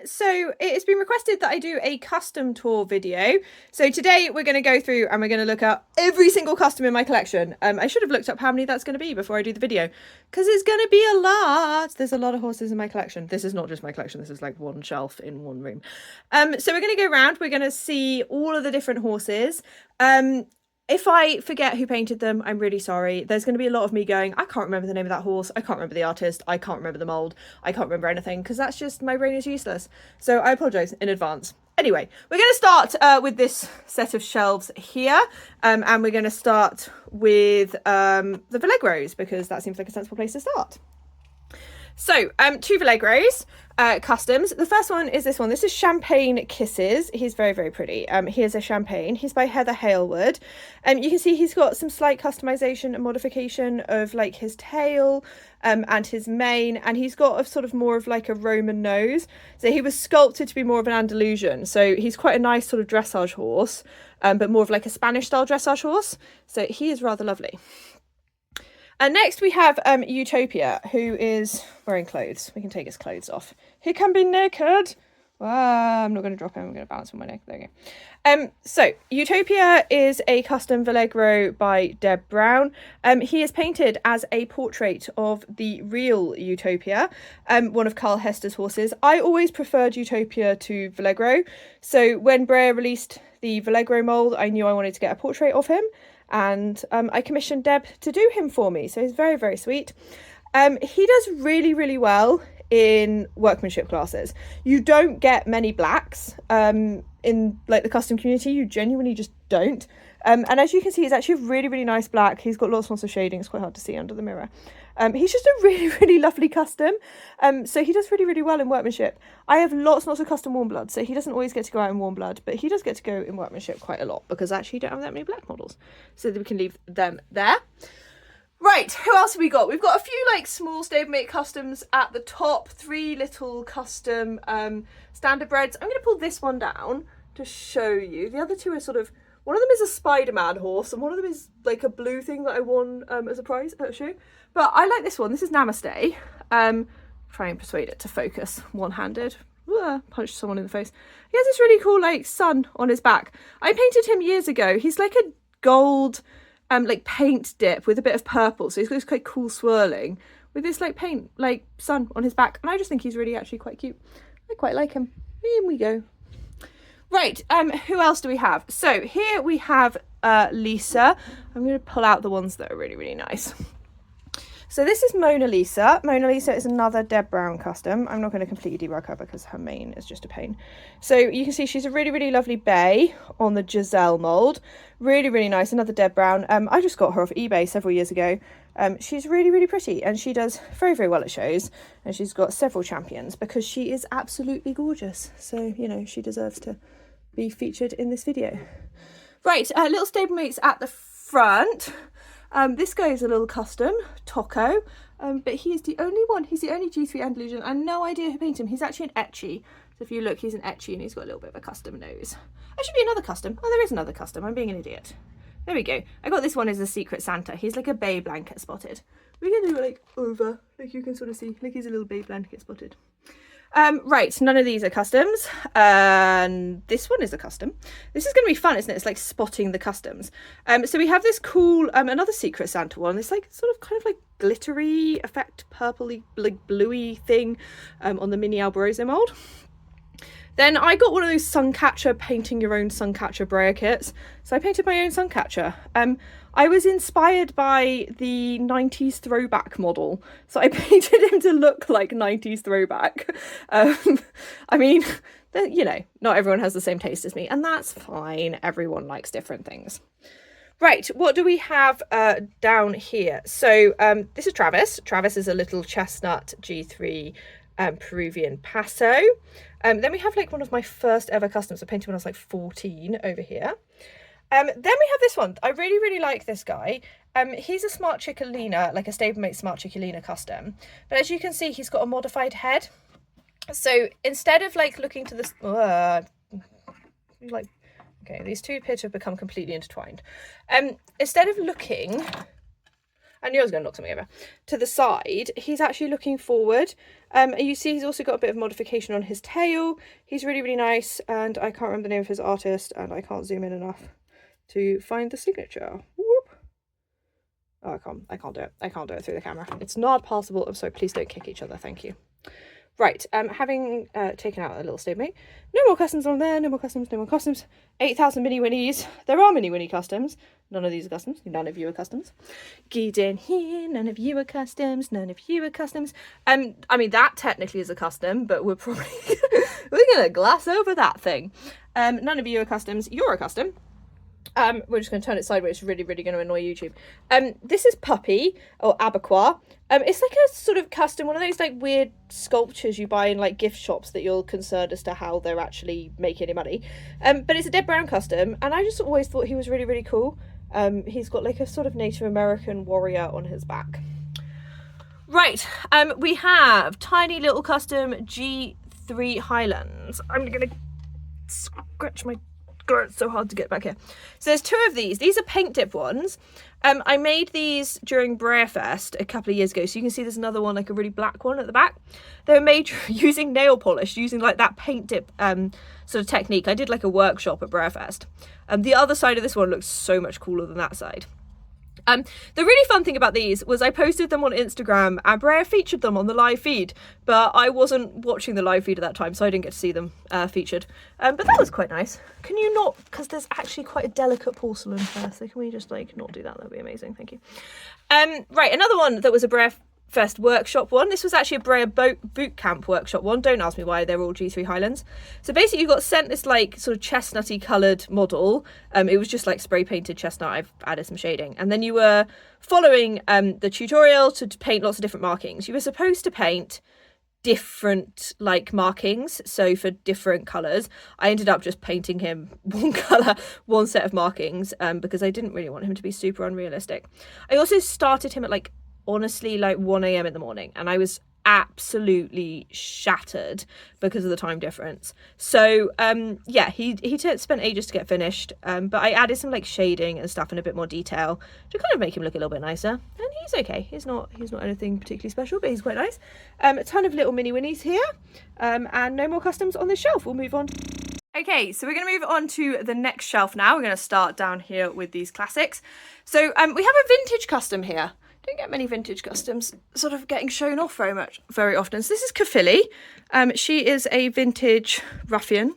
So it has been requested that I do a custom tour video. So today we're going to go through and we're going to look at every single custom in my collection. I should have looked up how many that's going to be before I do the video, because it's going to be a lot. There's a lot of horses in my collection. This is not just my collection. This is like one shelf in one room. So we're going to go around. We're going to see all of the different horses. If I forget who painted them, I'm really sorry. There's going to be a lot of me going, I can't remember the name of that horse. I can't remember the artist. I can't remember the mould. I can't remember anything, because that's just, my brain is useless. So I apologise in advance. Anyway, we're going to start with this set of shelves here. And we're going to start with the Vallegros, because that seems like a sensible place to start. So, two Vallegros, customs. The first one is this one. This is Champagne Kisses. He's very, very pretty. He is a champagne. He's by Heather Halewood. You can see he's got some slight customization and modification of like his tail and his mane. And he's got a sort of more of like a Roman nose. So he was sculpted to be more of an Andalusian. So he's quite a nice sort of dressage horse, but more of like a Spanish style dressage horse. So he is rather lovely. And next we have Utopia, who is wearing clothes. We can take his clothes off. He can be naked. I'm not going to drop him. I'm going to balance on my neck. There we go. So Utopia is a custom Vallegro by Deb Brown. He is painted as a portrait of the real Utopia, one of Carl Hester's horses. I always preferred Utopia to Vallegro. So when Breyer released the Vallegro mould, I knew I wanted to get a portrait of him. And I commissioned Deb to do him for me. So he's very, very sweet. He does really, really well in workmanship classes. You don't get many blacks in like the custom community. You genuinely just don't. And as you can see, he's actually a really, really nice black. He's got lots and lots of shading. It's quite hard to see under the mirror. He's just a really, really lovely custom. So he does really, really well in workmanship. I have lots and lots of custom warm blood, so he doesn't always get to go out in warm blood, but he does get to go in workmanship quite a lot, because actually you don't have that many black models. So we can leave them there. Right, who else have we got? We've got a few like small stablemate customs at the top, 3 little custom standard breds. I'm going to pull this one down to show you. The other 2 are sort of, one of them is a Spider-Man horse, and one of them is like a blue thing that I won as a prize at a show. But I like this one. This is Namaste. Try and persuade it to focus one-handed. Punch someone in the face. He has this really cool like sun on his back. I painted him years ago. He's like a gold like paint dip with a bit of purple. So he's got this quite cool swirling with this like paint like sun on his back. And I just think he's really actually quite cute. I quite like him. In we go. Right, who else do we have? So here we have Lisa. I'm going to pull out the ones that are really, really nice. So this is Mona Lisa. Mona Lisa is another Deb Brown custom. I'm not going to completely debug her because her mane is just a pain. So you can see she's a really, really lovely bay on the Giselle mould. Really, really nice. Another Deb Brown. I just got her off eBay several years ago. She's really, really pretty, and she does very, very well at shows. And she's got several champions because she is absolutely gorgeous. So, you know, she deserves to be featured in this video. Right, little stablemates at the front. This guy is a little custom, Tocco, but he is the only one. He's the only G3 Andalusian. I have no idea who painted him. He's actually an Etchy. So if you look, he's an Etchy, and he's got a little bit of a custom nose. There should be another custom. Oh, there is another custom. I'm being an idiot. There we go. I got this one as a Secret Santa. He's like a bay blanket spotted. We can do it like over, like you can sort of see, like he's a little bay blanket spotted. Right, none of these are customs, and this one is a custom. This is going to be fun, isn't it? It's like spotting the customs. So we have this cool, another Secret Santa one. It's like sort of kind of like glittery effect, purpley, like bluey thing on the mini Alborosa mould. Then I got one of those Suncatcher, painting your own Suncatcher Breyer kits. So I painted my own Suncatcher. I was inspired by the 90s throwback model. So I painted him to look like 90s throwback. I mean, you know, not everyone has the same taste as me, and that's fine. Everyone likes different things. Right, what do we have down here? So this is Travis. Travis is a little chestnut G3 Peruvian Paso. Then we have like one of my first ever customs. I painted when I was like 14 over here. Then we have this one. I really, really like this guy. He's a Smart Chickalina, like a stablemate Smart Chickalina custom. But as you can see, he's got a modified head. So instead of like looking to this, like, okay, these two pits have become completely intertwined. Instead of looking I knew I was going to knock something over, to the side, he's actually looking forward. You see he's also got a bit of modification on his tail. He's really, really nice, and I can't remember the name of his artist, and I can't zoom in enough to find the signature. Whoop. Oh, I can't do it. I can't do it through the camera. It's not possible. I'm sorry, please don't kick each other. Thank you. Right, having taken out a little statement, no more customs on there, no more customs, no more customs. 8,000 mini winnies. There are mini winnie customs. None of these are customs. None of you are customs. Get in here. None of you are customs. None of you are customs. I mean, that technically is a custom, but we're probably we're gonna gloss over that thing. None of you are customs. You're a custom. We're just going to turn it sideways. It's really, really going to annoy YouTube. This is Puppy, or Abaquois. It's like a sort of custom, one of those like weird sculptures you buy in like gift shops that you're concerned as to how they're actually making any money. But it's a Deb Brown custom, and I just always thought he was really, really cool. He's got like a sort of Native American warrior on his back. Right, we have tiny little custom G3 Highlands. I'm going to scratch my... God, it's so hard to get back here. So there's two of these. These are paint dip ones. I made these during Breyer Fest a couple of years ago. So you can see there's another one, like a really black one at the back. They were made using nail polish, using like that paint dip sort of technique. I did like a workshop at Breyer Fest. The other side of this one looks so much cooler than that side. The really fun thing about these was I posted them on Instagram and Breyer featured them on the live feed, but I wasn't watching the live feed at that time, so I didn't get to see them featured. But that was quite nice. Can you not, because there's actually quite a delicate porcelain there, so can we just like not do that? That'd be amazing, thank you. Right, another one that was a Breyer Fest workshop one. This was actually a Breyer boot camp workshop one. Don't ask me why they're all G3 Highlands. So basically you got sent this like sort of chestnutty coloured model. It was just like spray painted chestnut. I've added some shading. And then you were following the tutorial to paint lots of different markings. You were supposed to paint different like markings, so for different colours. I ended up just painting him one colour, one set of markings, because I didn't really want him to be super unrealistic. I also started him at like honestly like 1 a.m. in the morning, and I was absolutely shattered because of the time difference. So yeah, he spent ages to get finished, but I added some like shading and stuff and a bit more detail to kind of make him look a little bit nicer, and he's okay. He's not anything particularly special, but he's quite nice. A ton of little mini winnies here, and no more customs on this shelf. We'll move on. Okay, so we're going to move on to the next shelf now. We're going to start down here with these classics. So we have a vintage custom here. Don't get many vintage customs sort of getting shown off very often. So this is Caphilly. She is a vintage ruffian.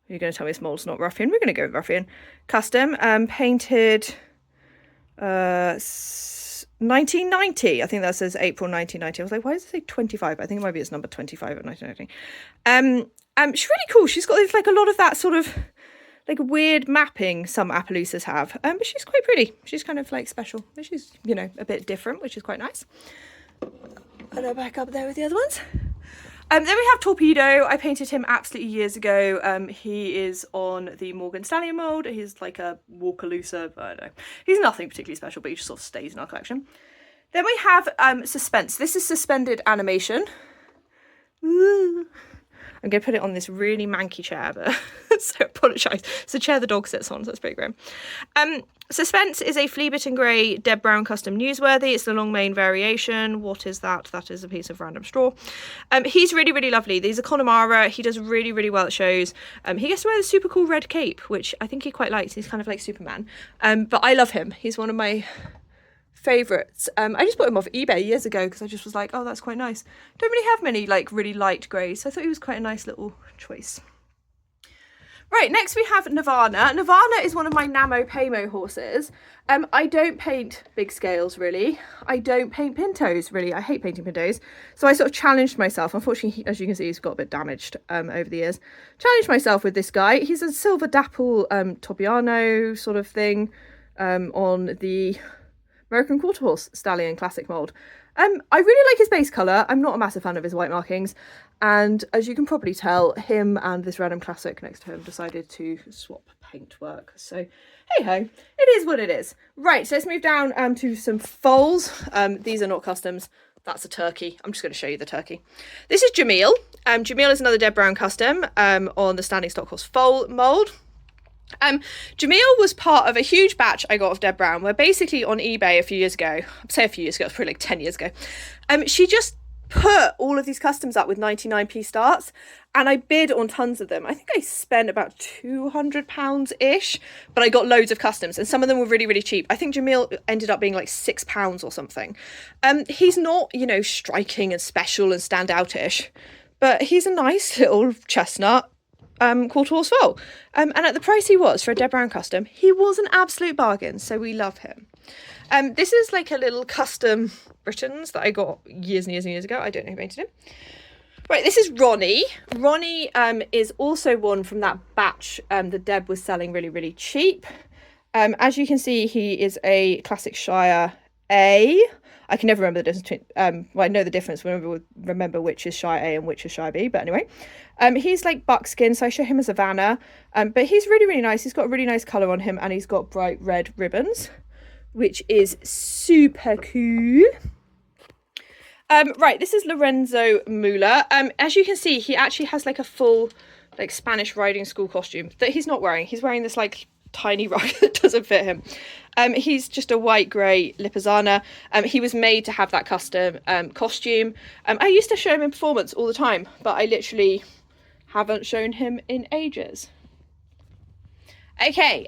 You're going to tell me this mold's not ruffian. We're going to go with ruffian. Custom, painted 1990. I think that says April 1990. I was like, why does it say 25? I think it might be its number 25 at 1990. She's really cool. She's got like a lot of that sort of like weird mapping some Appaloosas have, but she's quite pretty. She's kind of like special. She's, you know, a bit different, which is quite nice. Put her back up there with the other ones. Then we have Torpedo. I painted him absolutely years ago. He is on the Morgan Stallion mould. He's like a Walkaloosa. I don't know. He's nothing particularly special, but he just sort of stays in our collection. Then we have Suspense. This is suspended animation. Ooh. I'm going to put it on this really manky chair, but so I apologise. It's a chair the dog sits on, so it's pretty grim. Suspense is a flea bitten grey Deb Brown custom newsworthy. It's the long mane variation. What is that? That is a piece of random straw. He's really, really lovely. He's a Connemara. He does really, really well at shows. He gets to wear the super cool red cape, which I think he quite likes. He's kind of like Superman. But I love him. He's one of my favourites. I just bought him off eBay years ago because I just was like, oh, that's quite nice. Don't really have many like really light greys, so I thought he was quite a nice little choice. Right, next we have Nirvana. Nirvana is one of my Namo Paymo horses. I don't paint big scales really. I don't paint pintos really. I hate painting pintos. So I sort of challenged myself. Unfortunately, as you can see, he's got a bit damaged over the years. Challenged myself with this guy. He's a silver dapple Tobiano sort of thing on the American Quarter Horse Stallion Classic mould. I really like his base colour. I'm not a massive fan of his white markings. And as you can probably tell, him and this random classic next to him decided to swap paintwork. So, hey-ho, it is what it is. Right, so let's move down to some foals. These are not customs. That's a turkey. I'm just going to show you the turkey. This is Jamil. Jamil is another Deb Brown custom on the Standing Stock Horse foal mould. Jamil was part of a huge batch I got of Deb Brown, where basically on eBay a few years ago, I'd say a few years ago, it's probably like 10 years ago, she just put all of these customs up with 99p starts, and I bid on tons of them. I think I spent about £200-ish, but I got loads of customs, and some of them were really, really cheap. I think Jamil ended up being like £6 or something. He's not, you know, striking and special and standout-ish, but he's a nice little chestnut, quarter horse foal. And at the price he was for a Deb Brown custom, he was an absolute bargain, so we love him. This is like a little custom Britons that I got years and years and years ago. I don't know who painted him. Right, this is Ronnie. Ronnie is also one from that batch that Deb was selling really, really cheap. As you can see, he is a classic Shire A. I can never remember the difference between, well, I know the difference, remember which is Shire A and which is Shire B, but anyway. He's like buckskin, so I show him as a Vanna, but he's really, really nice. He's got a really nice colour on him, and he's got bright red ribbons, which is super cool. Right, this is Lorenzo Muller. As you can see, he actually has like a full like Spanish riding school costume that he's not wearing. He's wearing this like tiny rug that doesn't fit him. He's just a white grey Lipizzaner. He was made to have that custom costume. I used to show him in performance all the time, but I literally haven't shown him in ages. Okay,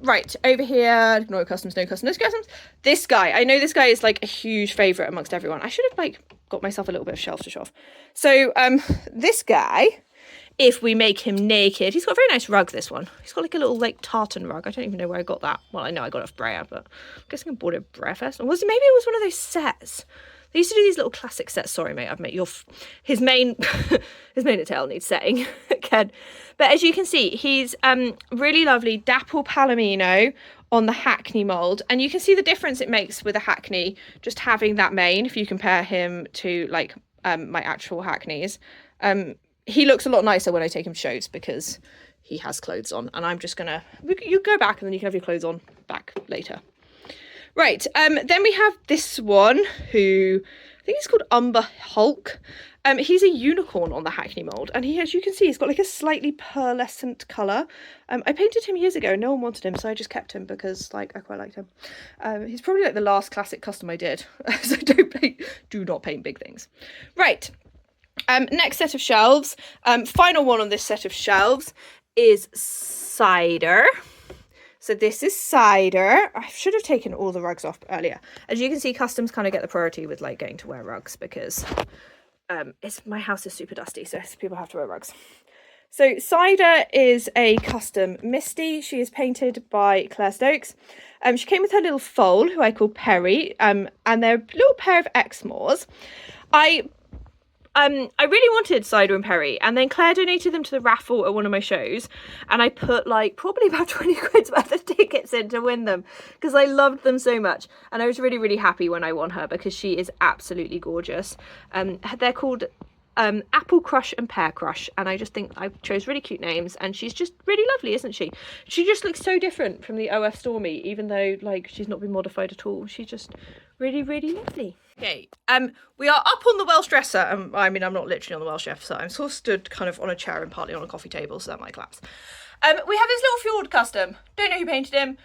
right, over here, no customs, no customs, no customs. This guy, I know this guy is like a huge favourite amongst everyone. I should have like got myself a little bit of shelf to show off. So, this guy, if we make him naked, he's got a very nice rug, this one. He's got like a little like tartan rug. I don't even know where I got that. Well, I know I got it off Breyer, but I'm guessing I bought it at Breyer first. Or maybe it was one of those sets. They used to do these little classic sets. Sorry, mate, I've made his mane tail needs setting again. But as you can see, he's really lovely dapple palomino on the Hackney mould, and you can see the difference it makes with a Hackney just having that mane. If you compare him to like my actual Hackneys, he looks a lot nicer when I take him to shows because he has clothes on, and I'm just gonna you go back and then you can have your clothes on back later. Right, then we have this one who, I think he's called Umber Hulk. He's a unicorn on the Hackney mould, and he, as you can see, he's got like a slightly pearlescent colour. I painted him years ago, no one wanted him, so I just kept him because like I quite liked him. He's probably like the last classic custom I did, so do not paint big things. Right, next set of shelves, final one on this set of shelves is Cider. So this is Cider. I should have taken all the rugs off earlier. As you can see, customs kind of get the priority with like getting to wear rugs because my house is super dusty, so people have to wear rugs. So Cider is a custom Misty. She is painted by Clare Stokes. She came with her little foal, who I call Perry, and they're a little pair of Exmoors. I really wanted Cider and Perry, and then Claire donated them to the raffle at one of my shows, and I put like probably about 20 quid's worth of tickets in to win them because I loved them so much, and I was really, really happy when I won her because she is absolutely gorgeous. They're called Apple Crush and Pear Crush, and I just think I chose really cute names, and she's just really lovely, isn't she? She just looks so different from the OF Stormy, even though like she's not been modified at all. She's just really, really lovely. Okay, we are up on the Welsh dresser. I mean, I'm not literally on the Welsh chef, so I'm sort of stood kind of on a chair and partly on a coffee table, so that might collapse. We have this little fjord custom. Don't know who painted him.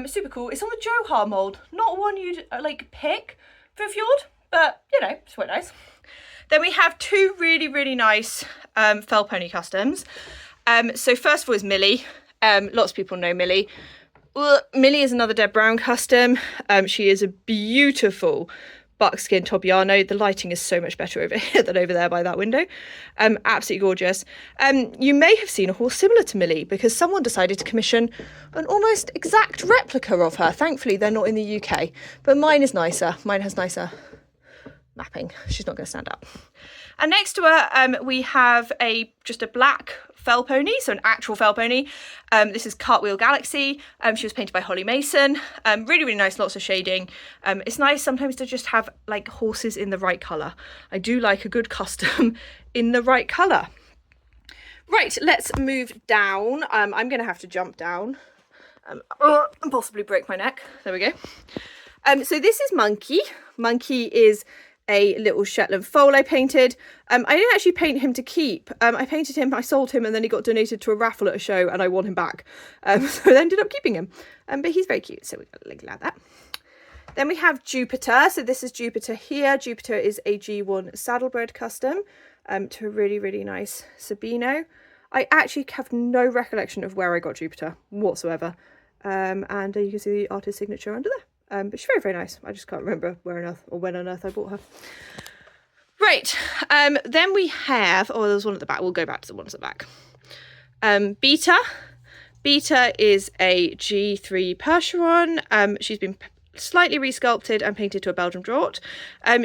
Super cool. It's on the Johar mould. Not one you'd like pick for a fjord, but you know, it's quite nice. Then we have two really, really nice fell pony customs. So first of all is Millie. Lots of people know Millie. Millie is another Deb Brown custom. She is a beautiful buckskin Tobiano. The lighting is so much better over here than over there by that window. Absolutely gorgeous. You may have seen a horse similar to Millie because someone decided to commission an almost exact replica of her. Thankfully, they're not in the UK, but mine is nicer. Mine has nicer mapping. She's not going to stand up. And next to her, we have just a black fell pony, so an actual fell pony. This is Cartwheel Galaxy. She was painted by Holly Mason. Really, really nice, lots of shading. It's nice sometimes to just have like horses in the right colour. I do like a good custom in the right colour. Right, let's move down. I'm going to have to jump down and possibly break my neck. There we go. So this is Monkey. Monkey is a little Shetland foal I painted. I didn't actually paint him to keep. I painted him, I sold him, and then he got donated to a raffle at a show, and I won him back. So I ended up keeping him. But he's very cute, so we're going to link like that. Then we have Jupiter. So this is Jupiter here. Jupiter is a G1 saddlebred custom to a really, really nice Sabino. I actually have no recollection of where I got Jupiter whatsoever. And you can see the artist signature under there. But she's very, very nice. I just can't remember where on earth or when on earth I bought her. Right. Then we have, oh, there's one at the back. We'll go back to the ones at the back. Beta. Beta is a G3 Percheron. She's been slightly resculpted and painted to a Belgian draught.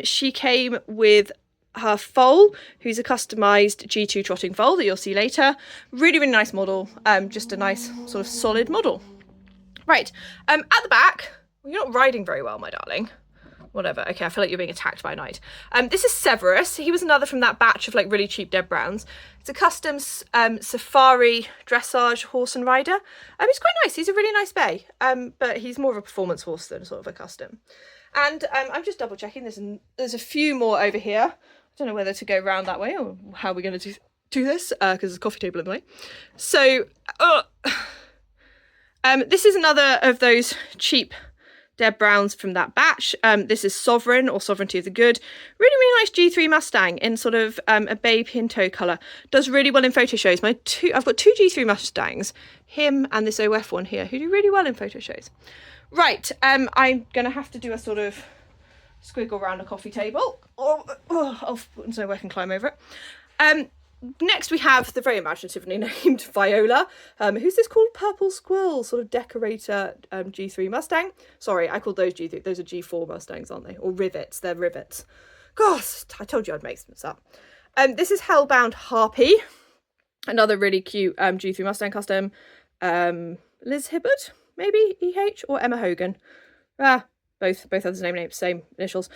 She came with her foal, who's a customised G2 trotting foal that you'll see later. Really, really nice model. Just a nice sort of solid model. Right. At the back, well, you're not riding very well, my darling. Whatever. Okay, I feel like you're being attacked by a knight. This is Severus. He was another from that batch of like really cheap Deb Browns. It's a custom safari dressage horse and rider. He's quite nice. He's a really nice bay. But he's more of a performance horse than sort of a custom. And I'm just double checking. There's a few more over here. I don't know whether to go round that way or how we're going to do this because there's a coffee table in the way. So this is another of those cheap Deb Browns from that batch. This is Sovereign or Sovereignty of the Good. Really, really nice G3 Mustang in sort of a bay pinto colour. Does really well in photo shows. I've got two G3 Mustangs, him and this OF one here, who do really well in photo shows. Right, I'm going to have to do a sort of squiggle around a coffee table. So I can climb over it. Next we have the very imaginatively named Viola. Who's this called? Purple Squirrel, sort of decorator G3 Mustang. Sorry, I called those G3. Those are G4 Mustangs, aren't they? Or rivets. They're rivets. Gosh, I told you I'd make this up. This is Hellbound Harpy. Another really cute G3 Mustang custom. Liz Hibbert, maybe EH, or Emma Hogan. Both have the same name, same initials.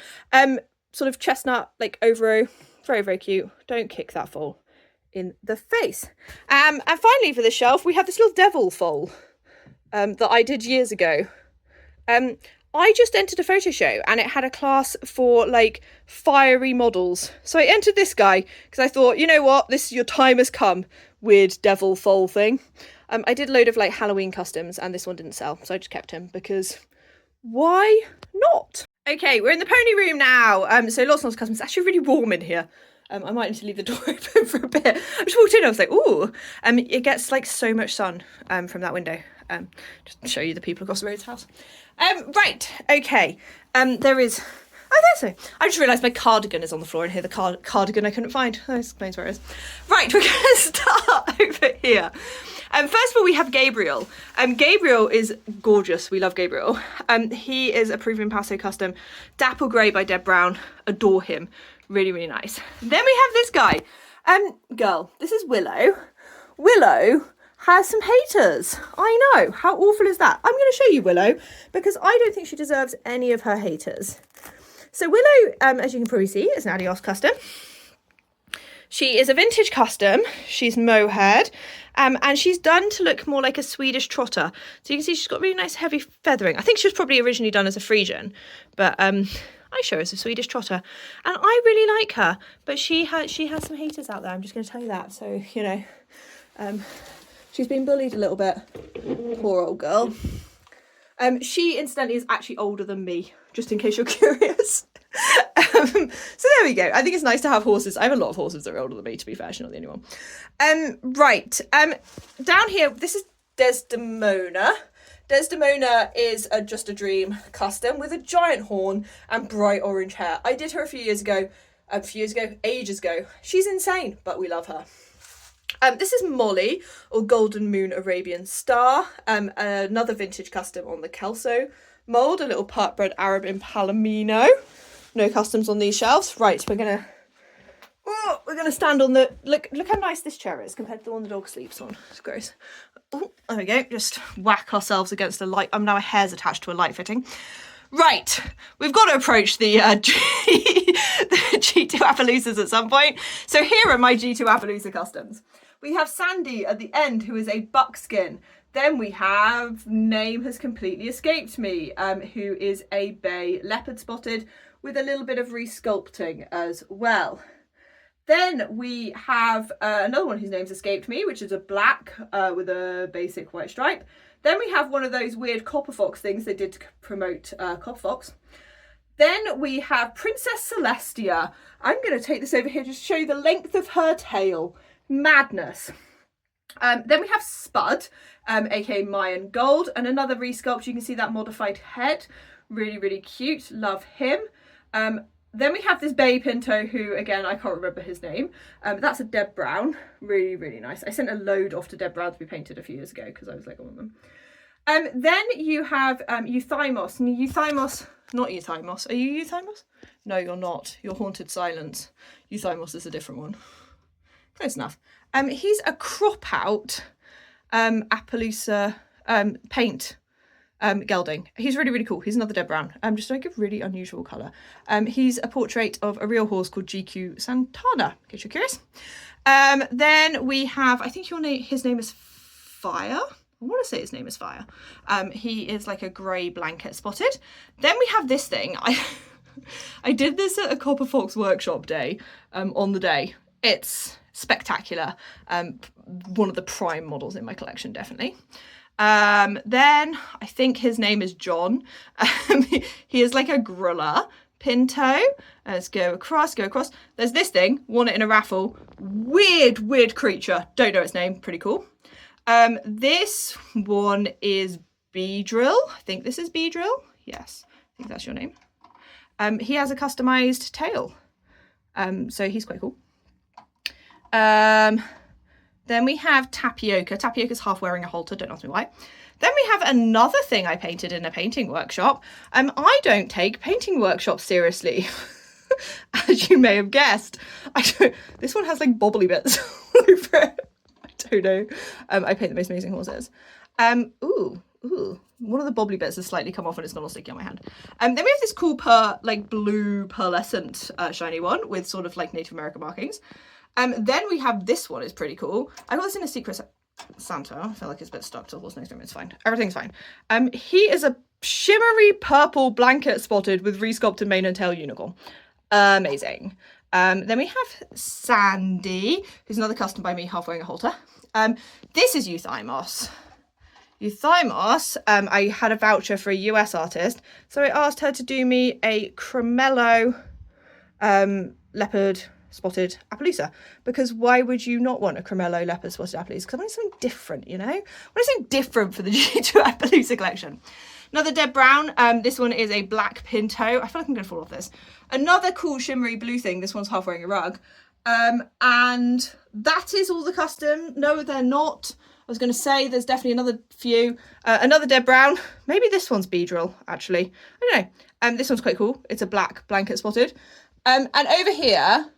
Sort of chestnut, like overo. Very, very cute. Don't kick that foal in the face. And finally for the shelf, we have this little devil foal that I did years ago. I just entered a photo show and it had a class for like fiery models. So I entered this guy because I thought, you know what, your time has come, weird devil foal thing. I did a load of like Halloween customs and this one didn't sell, so I just kept him because why not? Okay, we're in the pony room now. So lots of customs. It's actually really warm in here. I might need to leave the door open for a bit. I just walked in, I was like, ooh. It gets like so much sun from that window. Just to show you the people across the road's house. Right, okay. There is, oh, there's no. I just realised my cardigan is on the floor in here. The cardigan I couldn't find. That explains where it is. Right, we're going to start over here. First of all, we have Gabriel. Gabriel is gorgeous. We love Gabriel. He is a Peruvian Paso custom. Dapple Grey by Deb Brown. Adore him. Really, really nice. Then we have this guy. Girl, this is Willow. Willow has some haters. I know. How awful is that? I'm going to show you Willow because I don't think she deserves any of her haters. So Willow, as you can probably see, is an Adios custom. She is a vintage custom. She's mohair, and she's done to look more like a Swedish trotter. So you can see she's got really nice heavy feathering. I think she was probably originally done as a Frisian, but I show her as a Swedish trotter, and I really like her. But she has some haters out there. I'm just going to tell you that. So you know, she's been bullied a little bit. Poor old girl. She incidentally is actually older than me, just in case you're curious. So there we go. I think it's nice to have horses. I have a lot of horses that are older than me, to be fair. She's not the only one. Right. Down here, this is Desdemona. Desdemona is just a dream custom with a giant horn and bright orange hair. I did her ages ago. She's insane, but we love her. This is Molly, or Golden Moon Arabian Star, another vintage custom on the Kelso mould, a little part-bred Arab in Palomino. No customs on these shelves. Right, we're gonna stand on the, look how nice this chair is compared to the one the dog sleeps on. It's gross. Oh, there we go, just whack ourselves against a light. Now a hair's attached to a light fitting. Right, we've got to approach the G2 Appaloosas at some point. So here are my G2 Appaloosa customs. We have Sandy at the end, who is a buckskin. Then we have, name has completely escaped me, who is a bay leopard spotted with a little bit of resculpting as well. Then we have another one whose name's escaped me, which is a black with a basic white stripe. Then we have one of those weird Copperfox things they did to promote Copperfox. Then we have Princess Celestia. I'm going to take this over here just to show you the length of her tail. Madness. Then we have Spud, aka Mayan Gold, and another resculpt. You can see that modified head. Really, really cute. Love him. Then we have this Bay Pinto who, again, I can't remember his name. That's a Deb Brown. Really, really nice. I sent a load off to Deb Brown to be painted a few years ago because I was like, I want them. Then you have Euthymos. Euthymos, not Euthymos. Are you Euthymos? No, you're not. You're Haunted Silence. Euthymos is a different one. Close enough. He's a crop out Appaloosa paint gelding. He's really, really cool. He's another Deb Brown. Just like a really unusual colour. He's a portrait of a real horse called GQ Santana, in case you're curious. Then we have, I think his name is Fire. I want to say his name is Fire. He is like a grey blanket spotted. Then we have this thing. I did this at a Copperfox workshop day on the day. It's spectacular. One of the prime models in my collection, definitely. Then I think his name is John. He is like a Grulla Pinto. Let's go across. There's this thing, won it in a raffle. Weird creature. Don't know its name. Pretty cool. This one is Beedrill. I think this is Beedrill. Yes, I think that's your name. He has a customized tail. So he's quite cool. Then we have Tapioca. Tapioca's half wearing a halter, don't ask me why. Then we have another thing I painted in a painting workshop. I don't take painting workshops seriously, as you may have guessed. This one has like bobbly bits all over it. I don't know. I paint the most amazing horses. Ooh. One of the bobbly bits has slightly come off and it's gone all sticky on my hand. Then we have this cool blue pearlescent shiny one with sort of like Native American markings. Then we have this one, is pretty cool. I got this in a Secret Santa. I feel like it's a bit stuck to the horse nose room. It's fine. Everything's fine. He is a shimmery purple blanket spotted with resculpted mane and tail unicorn. Amazing. Then we have Sandy, who's another custom by me, half wearing a halter. This is Euthymos. I had a voucher for a US artist, so I asked her to do me a cremello leopard spotted Appaloosa, because why would you not want a cremello leopard spotted Appaloosa? Because I want something different, you know? I want something different for the G2 Appaloosa collection. Another Deb Brown. This one is a black Pinto. I feel like I'm going to fall off this. Another cool shimmery blue thing. This one's half wearing a rug. And that is all the custom. No, they're not. I was going to say there's definitely another few. Another Deb Brown. Maybe this one's Beedrill, actually. I don't know. This one's quite cool. It's a black blanket spotted. And over here,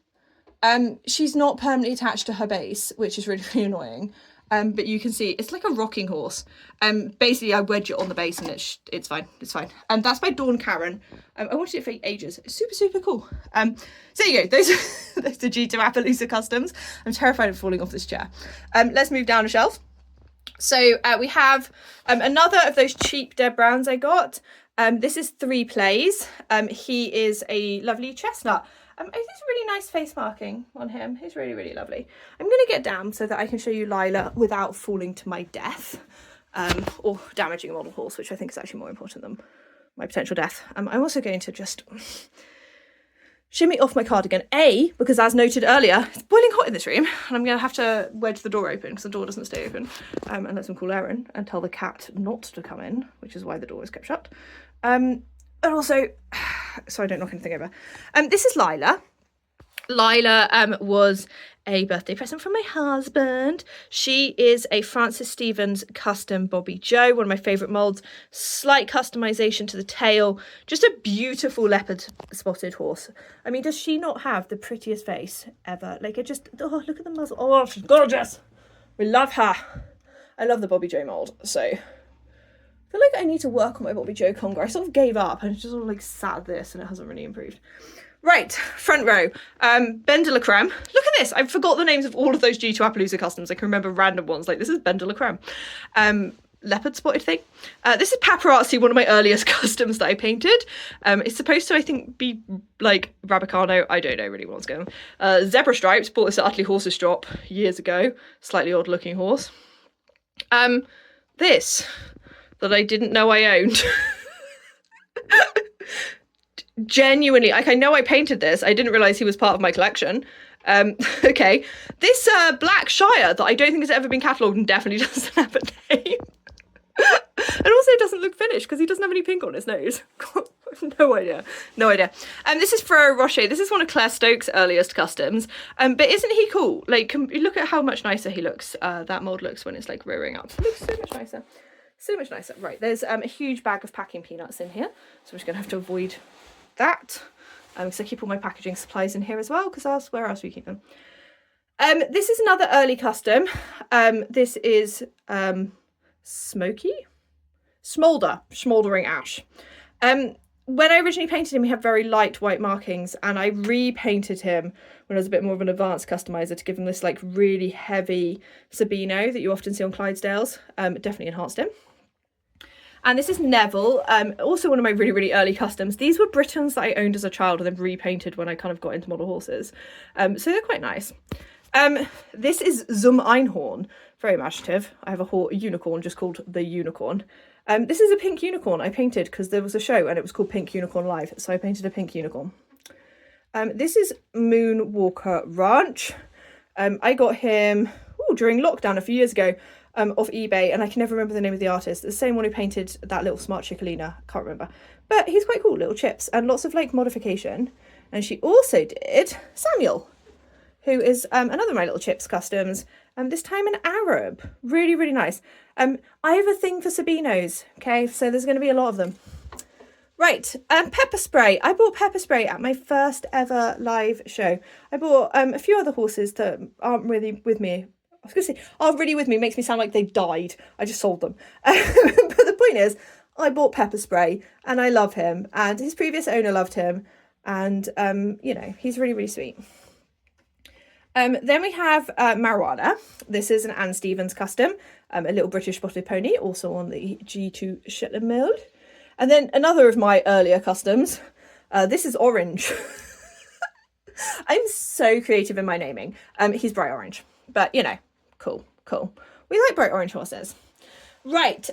she's not permanently attached to her base, which is really, really annoying. But you can see it's like a rocking horse. Basically, I wedge it on the base and it's fine. It's fine. And that's by Dorn Carran. I wanted it for ages. It's super, super cool. So there you go. Those are the G2 Appaloosa customs. I'm terrified of falling off this chair. Let's move down a shelf. So we have another of those cheap Deb Browns I got. This is 3 Plays. He is a lovely chestnut. It's really nice face marking on him. He's really, really lovely. I'm going to get down so that I can show you Lila without falling to my death, or damaging a model horse, which I think is actually more important than my potential death. I'm also going to just shimmy off my cardigan, because as noted earlier, it's boiling hot in this room, and I'm going to have to wedge the door open because the door doesn't stay open, and let some cool air in, and tell the cat not to come in, which is why the door is kept shut. And also, so I don't knock anything over. This is Lila. Lila was a birthday present from my husband. She is a Francis Stevens custom Bobby Joe, one of my favourite moulds. Slight customisation to the tail. Just a beautiful leopard spotted horse. I mean, does she not have the prettiest face ever? Like, oh, look at the muzzle. Oh, she's gorgeous. We love her. I love the Bobby Joe mould, so I feel like I need to work on my Bobby Joe Conga. I sort of gave up and just sort of like sat at this and it hasn't really improved. Right, front row. Ben de la Creme. Look at this. I forgot the names of all of those G2 Appaloosa customs. I can remember random ones. Like, this is Ben de la Creme. leopard spotted thing. This is Paparazzi, one of my earliest customs that I painted. It's supposed to, I think, be like Rabicano. I don't know really what's going on. Zebra Stripes, bought this at Utley Horses Drop years ago. Slightly odd looking horse. This that I didn't know I owned. Genuinely, like, I know I painted this. I didn't realise he was part of my collection. Okay, this Black Shire that I don't think has ever been catalogued and definitely doesn't have a name. And also it doesn't look finished because he doesn't have any pink on his nose. No idea. This is Ferrero Rocher. This is one of Clare Stokes' earliest customs. But isn't he cool? Like, look at how much nicer he looks. That mould looks when it's like rearing up. It looks so much nicer. So much nicer. Right, there's a huge bag of packing peanuts in here, so I'm just going to have to avoid that. Because I keep all my packaging supplies in here as well, because where else do we keep them? This is another early custom. This is Smouldering Ash. When I originally painted him, he had very light white markings, and I repainted him when I was a bit more of an advanced customizer to give him this like really heavy Sabino that you often see on Clydesdales. It definitely enhanced him. And this is Neville, also one of my really, really early customs. These were Britons that I owned as a child and then repainted when I kind of got into model horses. So they're quite nice. This is Zum Einhorn, very imaginative. I have a unicorn just called the Unicorn. This is a pink unicorn I painted because there was a show and it was called Pink Unicorn Live. So I painted a pink unicorn. This is Moonwalker Ranch. I got him during lockdown a few years ago. Off eBay, and I can never remember the name of the artist. The same one who painted that little smart Chickalina, can't remember. But he's quite cool, little chips, and lots of like modification. And she also did Samuel, who is another of my little chips customs, this time an Arab. Really, really nice. I have a thing for Sabinos, okay? So there's going to be a lot of them. Right, pepper spray. I bought pepper spray at my first ever live show. I bought a few other horses that aren't really with me. I was going to say, are really with me, makes me sound like they've died. I just sold them. But the point is, I bought pepper spray and I love him. And his previous owner loved him. And, you know, he's really, really sweet. Then we have Marijuana. This is an Anne Stevens custom. A little British spotted pony, also on the G2 Shetland mould. And then another of my earlier customs. This is Orange. I'm so creative in my naming. He's bright orange. But, you know. Cool. We like bright orange horses. Right,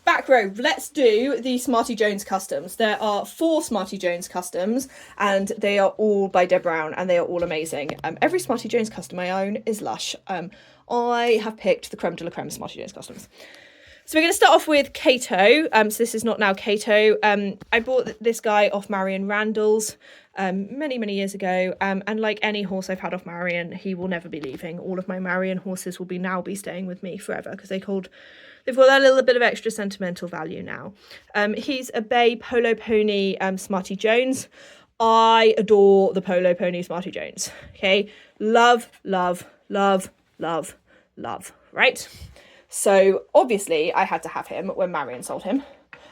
back row, let's do the Smarty Jones customs. There are 4 Smarty Jones customs, and they are all by Deb Brown, and they are all amazing. Every Smarty Jones custom I own is lush. I have picked the creme de la creme Smarty Jones customs. So we're going to start off with Cato. So this is not now Cato. I bought this guy off Marion Randall's many, many years ago. And like any horse I've had off Marion, he will never be leaving. All of my Marion horses will now be staying with me forever because they've got that little bit of extra sentimental value now. He's a bay polo pony Smarty Jones. I adore the polo pony Smarty Jones. Okay, love, right? So obviously I had to have him when Marion sold him.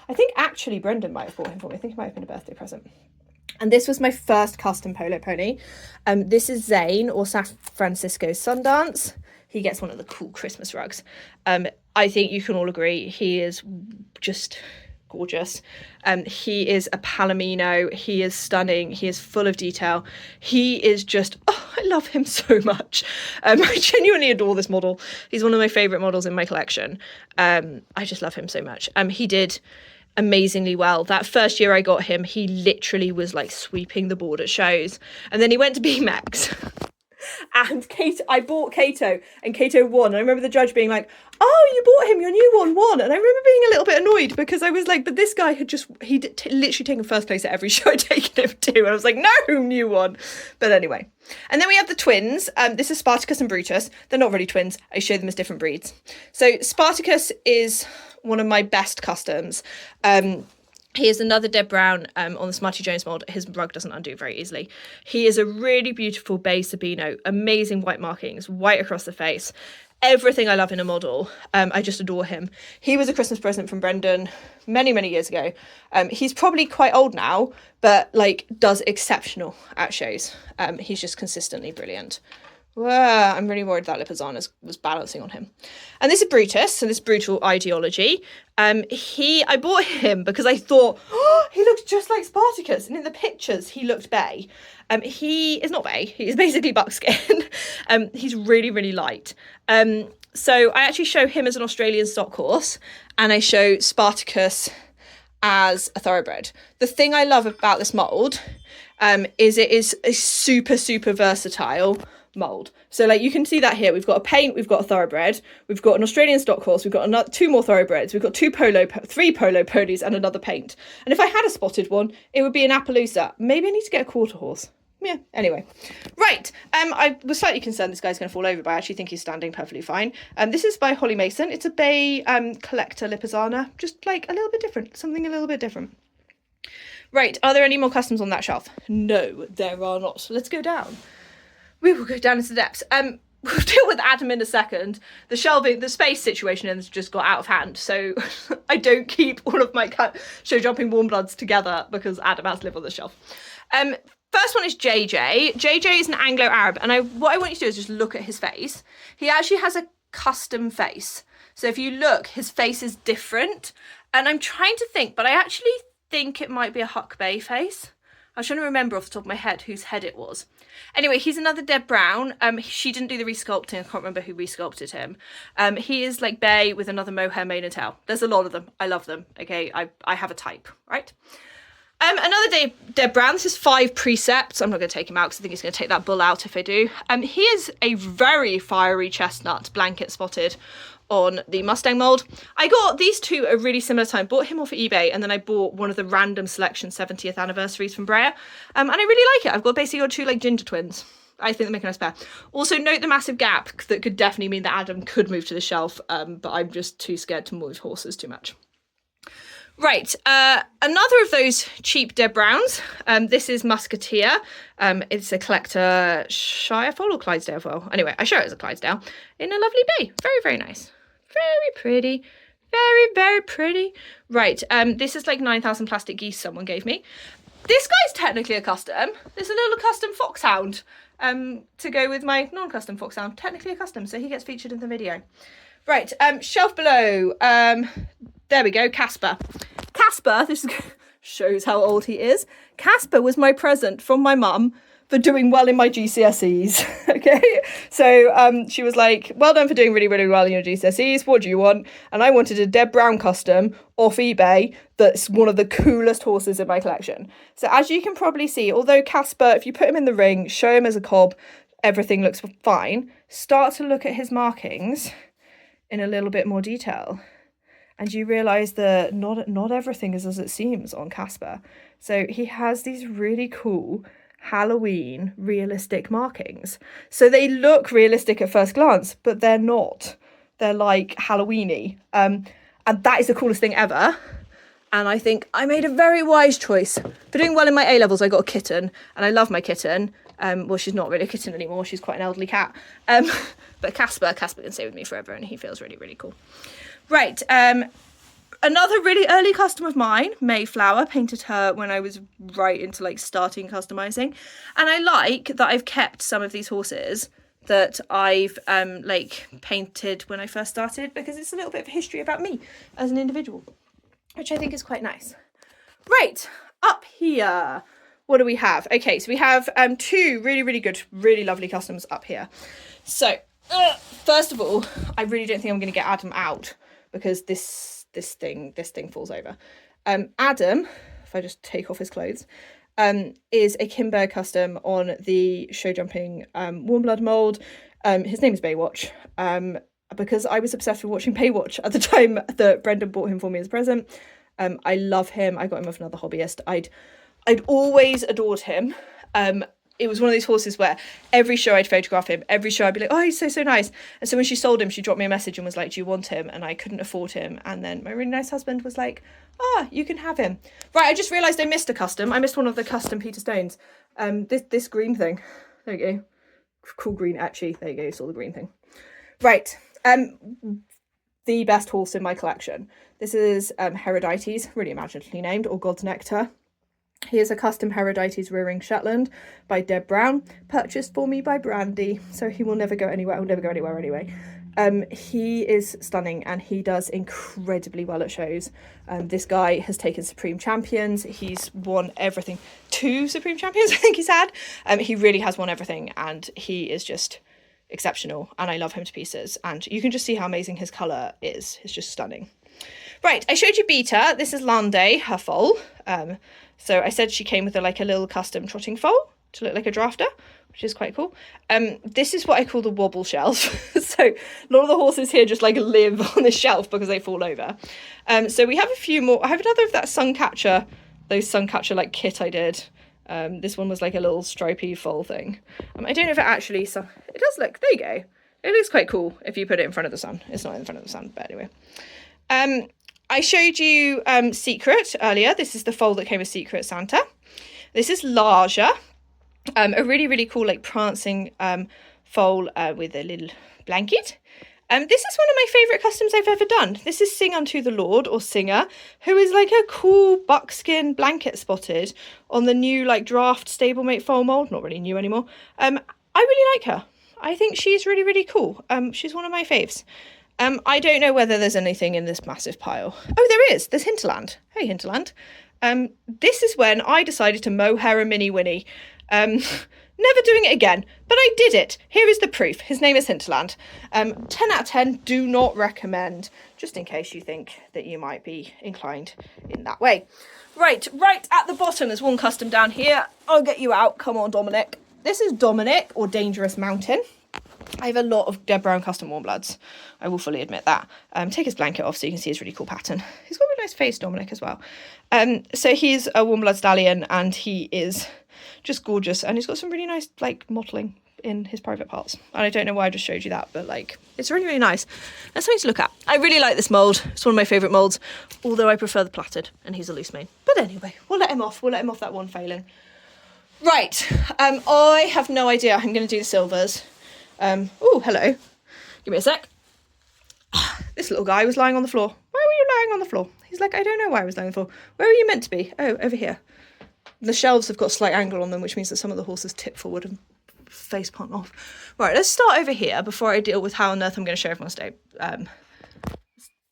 I think actually Brendan might have bought him for me. I think it might have been a birthday present. And this was my first custom polo pony. This is Zane, or San Francisco's Sundance. He gets one of the cool Christmas rugs. I think you can all agree he is just gorgeous. He is a Palomino. He is stunning. He is full of detail. He is just, I love him so much. I genuinely adore this model. He's one of my favourite models in my collection. I just love him so much. He did amazingly well. That first year I got him, he literally was like sweeping the board at shows. And then he went to BMX. And I bought Cato, and Cato won. And I remember the judge being like, "Oh, you bought him, your new one won." And I remember being a little bit annoyed because I was like, but this guy had literally taken first place at every show I'd taken him to. And I was like, no, new one. But anyway. And then we have the twins. This is Spartacus and Brutus. They're not really twins. I show them as different breeds. So Spartacus is one of my best customs. He is another Deb Brown on the Smarty Jones mould. His rug doesn't undo very easily. He is a really beautiful bay Sabino, amazing white markings, white across the face. Everything I love in a model. I just adore him. He was a Christmas present from Brendan many, many years ago. He's probably quite old now, but like does exceptional at shows. He's just consistently brilliant. Well, I'm really worried that Lippizzaner was balancing on him. And this is Brutus, so this brutal ideology. I bought him because I thought, oh, he looks just like Spartacus. And in the pictures, he looked bay. He is not bay. He is basically buckskin. He's really, really light. So I actually show him as an Australian stock horse, and I show Spartacus as a thoroughbred. The thing I love about this mould is it is a super, super versatile mould. So like you can see that here, we've got a paint, we've got a thoroughbred, we've got an Australian stock horse, we've got two more thoroughbreds, we've got three polo ponies and another paint. And if I had a spotted one, it would be an Appaloosa. Maybe I need to get a quarter horse. Yeah, anyway. Right, I was slightly concerned this guy's going to fall over, but I actually think he's standing perfectly fine. This is by Holly Mason. It's a bay CollectA Lippizzaner, just like a little bit different, something a little bit different. Right, are there any more customs on that shelf? No, there are not. So let's go down. We will go down into the depths. We'll deal with Adam in a second. The shelving, the space situation has just got out of hand. So I don't keep all of my show jumping warm bloods together because Adam has to live on the shelf. First one is JJ. JJ is an Anglo-Arab. And what I want you to do is just look at his face. He actually has a custom face. So if you look, his face is different. And I'm trying to think, but I actually think it might be a Huck Bay face. I was trying to remember off the top of my head whose head it was. Anyway, he's another Deb Brown. She didn't do the resculpting. I can't remember who resculpted him. He is like bay with another mohair mane and tail. There's a lot of them. I love them. Okay, I have a type, right? Another Deb Brown. This is 5 precepts. I'm not going to take him out because I think he's going to take that bull out if I do. He is a very fiery chestnut, blanket spotted on the Mustang mould. I got these two at a really similar time. Bought him off of eBay, and then I bought one of the random selection 70th anniversaries from Breyer. And I really like it. I've basically got 2 like ginger twins. I think they make a nice pair. Also, note the massive gap that could definitely mean that Adam could move to the shelf, but I'm just too scared to move horses too much. Right, another of those cheap Deb Browns. This is Musketeer. It's a CollectA Shirefold or Clydesdale foal. Anyway, I show it as a Clydesdale in a lovely bay. Very, very nice. Very pretty. Very, very pretty. Right, this is like 9,000 plastic geese someone gave me. This guy's technically a custom. There's a little custom foxhound to go with my non-custom foxhound. Technically a custom, so he gets featured in the video. Right, shelf below. There we go, Casper. Casper, this shows how old he is. Casper was my present from my mum for doing well in my GCSEs, okay? So she was like, well done for doing really, really well in your GCSEs. What do you want? And I wanted a Deb Brown custom off eBay that's one of the coolest horses in my collection. So as you can probably see, although Casper, if you put him in the ring, show him as a cob, everything looks fine. Start to look at his markings in a little bit more detail. And you realise that not everything is as it seems on Casper. So he has these really cool Halloween realistic markings. So they look realistic at first glance, but they're not. They're like Halloween-y. And that is the coolest thing ever. And I think I made a very wise choice. For doing well in my A-levels, I got a kitten. And I love my kitten. Well, she's not really a kitten anymore. She's quite an elderly cat. But Casper can stay with me forever, and he feels really, really cool. Right, another really early custom of mine, Mayflower, painted her when I was right into like starting customizing. And I like that I've kept some of these horses that I've like painted when I first started, because it's a little bit of history about me as an individual, which I think is quite nice. Right, up here, what do we have? Okay, so we have 2 really, really good, really lovely customs up here. So, first of all, I really don't think I'm going to get Adam out, because this thing falls over. Adam, if I just take off his clothes, is a Kimberg custom on the show jumping warm blood mould. His name is Baywatch, because I was obsessed with watching Baywatch at the time that Brendan bought him for me as a present. I love him. I got him off another hobbyist. I'd always adored him. It was one of these horses where every show I'd photograph him, every show I'd be like, oh, he's so nice. And so when she sold him, she dropped me a message and was like, do you want him? And I couldn't afford him. And then my really nice husband was like, you can have him. Right, I just realised I missed a custom. I missed one of the custom Peter Stones. This green thing. There you go. Cool green etchy. There you go, you saw the green thing. Right, the best horse in my collection. This is Heredites, really imaginatively named, or God's Nectar. Here's a custom Heredites rearing Shetland by Deb Brown, purchased for me by Brandy, so he will never go anywhere. He'll never go anywhere anyway. He is stunning and he does incredibly well at shows. This guy has taken Supreme Champions. He's won everything. 2 Supreme Champions, I think he's had. He really has won everything and he is just exceptional and I love him to pieces. And you can just see how amazing his colour is. It's just stunning. Right, I showed you Beta. This is Lande, her foal. So I said she came with a little custom trotting foal to look like a drafter, which is quite cool. This is what I call the wobble shelf. So a lot of the horses here just live on this shelf because they fall over. So we have a few more. I have another of that Suncatcher, those Suncatcher kit I did. This one was a little stripy foal thing. I don't know if it actually, it does look, there you go. It looks quite cool if you put it in front of the sun. It's not in front of the sun, but anyway. I showed you Secret earlier. This is the foal that came with Secret Santa. This is Larger, a really, really cool prancing foal with a little blanket. This is one of my favourite customs I've ever done. This is Sing Unto the Lord, or Singer, who is a cool buckskin blanket spotted on the new draft stablemate foal mould. Not really new anymore. I really like her. I think she's really, really cool. She's one of my faves. I don't know whether there's anything in this massive pile. Oh, there is. There's Hinterland. Hey, Hinterland. This is when I decided to mohair a mini Winnie. Never doing it again, but I did it. Here is the proof. His name is Hinterland. 10 out of 10, do not recommend, just in case you think that you might be inclined in that way. Right at the bottom, there's one custom down here. I'll get you out. Come on, Dominic. This is Dominic, or Dangerous Mountain. I have a lot of Deb Brown custom warm bloods. I will fully admit that. Take his blanket off so you can see his really cool pattern. He's got a really nice face, Dominic, as well. So he's a warm blood stallion and he is just gorgeous. And he's got some really nice, mottling in his private parts. And I don't know why I just showed you that, but, it's really, really nice. That's something to look at. I really like this mould. It's one of my favourite moulds, although I prefer the plaited, and he's a loose mane. But anyway, we'll let him off. We'll let him off that one failing. Right. I have no idea how I'm going to do the silvers. Oh, hello. Give me a sec. This little guy was lying on the floor. Where were you lying on the floor? He's like, I don't know why I was lying on the floor. Where were you meant to be? Oh, over here. The shelves have got a slight angle on them, which means that some of the horses tip forward and face plant off. Right, let's start over here before I deal with how on earth I'm going to show everyone's day.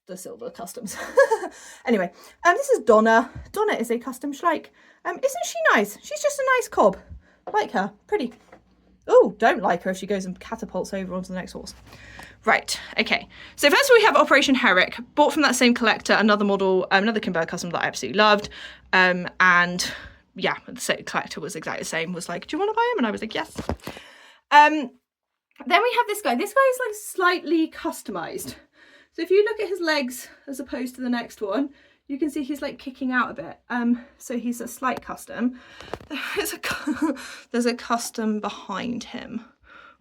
The silver customs. Anyway, this is Donna. Donna is a custom Schleich. Isn't she nice? She's just a nice cob. Like her. Pretty. Oh, don't like her if she goes and catapults over onto the next horse. Right, okay. So first of all, we have Operation Herrick, bought from that same CollectA, another model, another Kimber custom that I absolutely loved. And yeah, the CollectA was exactly the same, was like, do you want to buy him? And I was like, yes. Then we have this guy. This guy is slightly customized. So if you look at his legs as opposed to the next one, you can see he's kicking out a bit. So he's a slight custom. There's a custom behind him,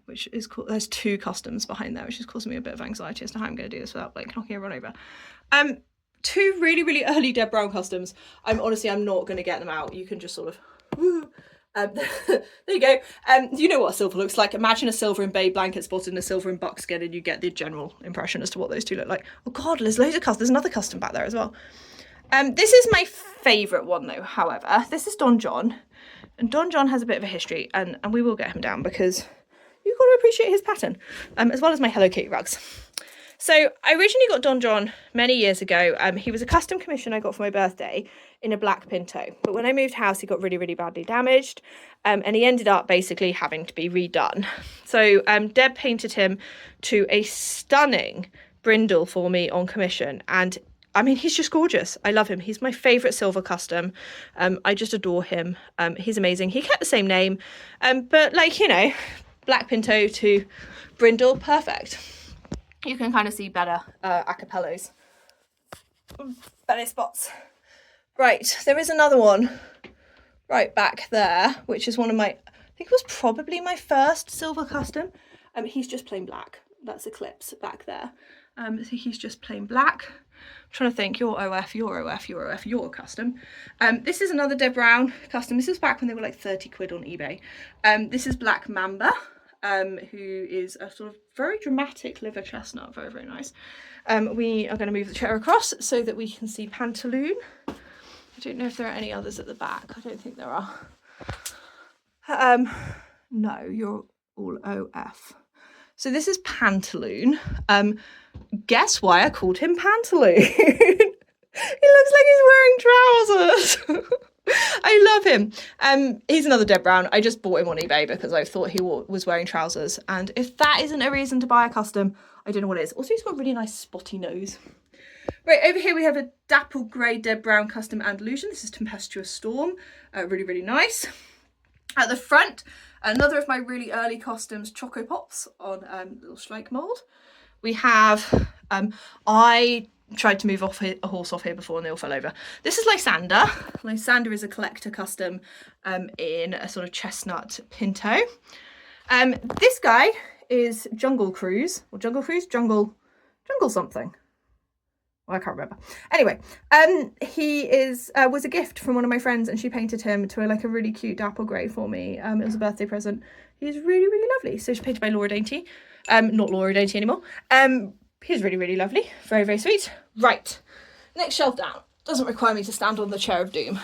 which is cool. There's 2 customs behind there, which is causing me a bit of anxiety as to how I'm going to do this without knocking everyone over. 2 really, really early Deb Brown customs. I'm not going to get them out. You can just sort of, woo. There you go. You know what a silver looks like. Imagine a silver and bay blanket spotted and a silver and buckskin, and you get the general impression as to what those 2 look like. Oh God, there's loads of customs. There's another custom back there as well. This is my favourite one though, however. This is Don John. And Don John has a bit of a history, and we will get him down because you've got to appreciate his pattern, as well as my Hello Kitty rugs. So I originally got Don John many years ago. He was a custom commission I got for my birthday in a black Pinto. But when I moved house, he got really, really badly damaged. And he ended up basically having to be redone. So Deb painted him to a stunning brindle for me on commission. And I mean, he's just gorgeous. I love him. He's my favourite silver custom. I just adore him. He's amazing. He kept the same name. But black Pinto to brindle, perfect. You can kind of see better acapellos. Better spots. Right, there is another one right back there, which is one of my, I think it was probably my first silver custom. He's just plain black. That's Eclipse back there. So he's just plain black. I'm trying to think, your OF, your OF, your OF, your custom. This is another Deb Brown custom. This was back when they were like 30 quid on eBay. This is Black Mamba, who is a sort of very dramatic liver chestnut, very, very nice. We are going to move the chair across so that we can see Pantaloon. I don't know if there are any others at the back. I don't think there are. No, you're all OF. So this is Pantaloon. Guess why I called him Pantaloon? He looks like he's wearing trousers. I love him. He's another Deb Brown. I just bought him on eBay because I thought he was wearing trousers. And if that isn't a reason to buy a custom, I don't know what it is. Also, he's got a really nice spotty nose. Right, over here we have a dapple grey Deb Brown custom Andalusian. This is Tempestuous Storm. Really, really nice. At the front, another of my really early customs, Choco Pops on little Schleich mould. We have, I tried to move a horse off here before and they all fell over. This is Lysander. Lysander is a CollectA custom in a sort of chestnut pinto. This guy is Jungle Cruise, or Jungle Cruise? Jungle something. I can't remember. Anyway, he was a gift from one of my friends, and she painted him to a really cute dapple grey for me. It was a birthday present. He's really, really lovely. So she's painted by Laura Dainty. Not Laura Dainty anymore. He's really, really lovely. Very, very sweet. Right. Next shelf down. Doesn't require me to stand on the chair of doom.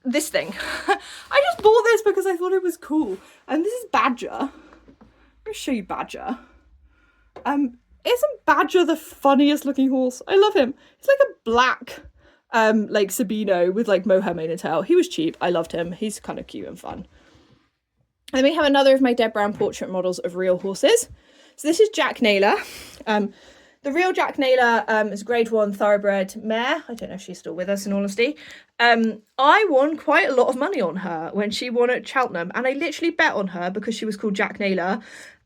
This thing. I just bought this because I thought it was cool. This is Badger. I'm going to show you Badger. Isn't Badger the funniest looking horse? I love him. He's like a black, Sabino with mohair mane and tail. He was cheap. I loved him. He's kind of cute and fun. And then we have another of my Deb Brown portrait models of real horses. So this is Jack Naylor. The real Jack Naylor is a grade 1 thoroughbred mare. I don't know if she's still with us, in honesty. I won quite a lot of money on her when she won at Cheltenham, and I literally bet on her because she was called Jack Naylor,